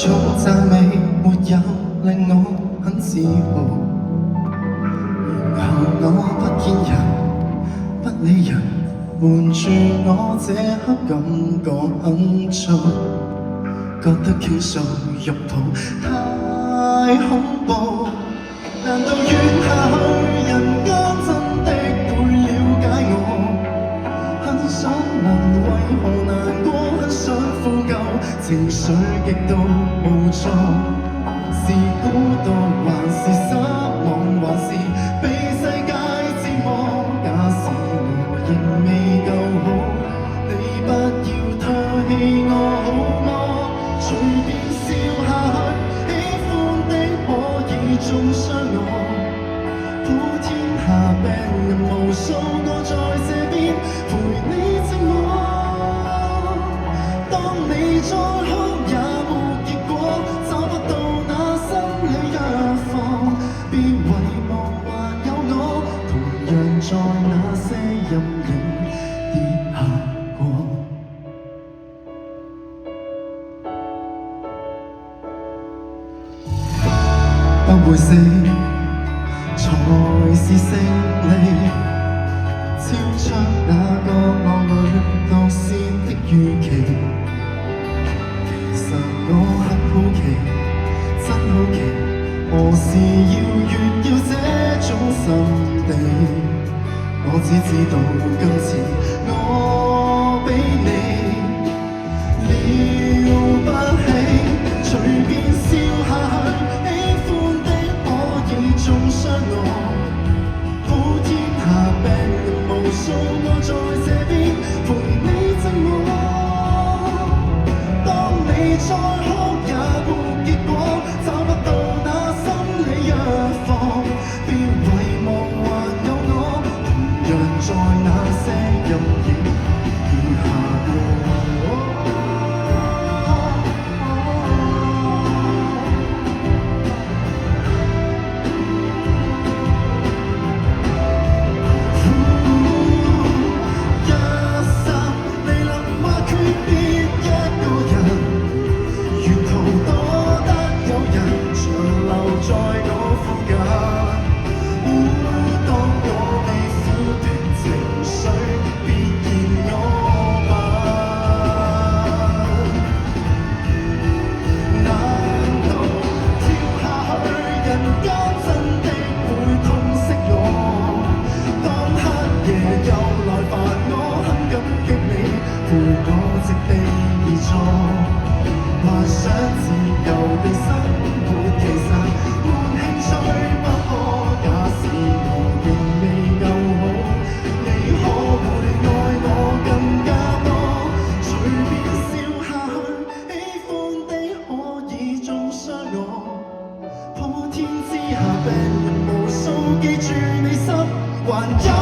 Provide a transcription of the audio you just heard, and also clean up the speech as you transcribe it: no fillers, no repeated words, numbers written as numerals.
種讚美沒有令我很自豪，然後我不見人不理人，瞞住我這刻感覺很糟，覺得傾訴欲抱太恐怖。難道怨下去人間真的會了解我？很想問為何難過，很想呼救，情緒極度無助，是孤獨還是失望，還是被世界折磨？假使我仍未夠好，你不要唾棄我好嗎？隨便笑下去，喜歡的可以中傷我。普天下病人無數，我在這邊陪你寂寞。當你再哭也沒結果，找不到那心理藥方，別遺忘還有我，同樣在那些陰影跌下過。不會死才是勝利，超出那個我裏獨善的預期。其實我很好奇，真好奇，何時要這種心地？我只知道今次我比你了不起，隨便笑下去，喜歡的可以中傷我。普天下病人無數，我在這邊陪你寂寞。當你再哭也沒結果，找不到那心理藥方，別遺忘還有我，同樣在那些陰影跌下過。陪我席地而坐，幻想自由地生活，其實沒興趣不可。假使我仍未夠好，你可會愛我更加多？隨便笑下去，喜歡的可以中傷我。普天之下病人無數，記住你心還有。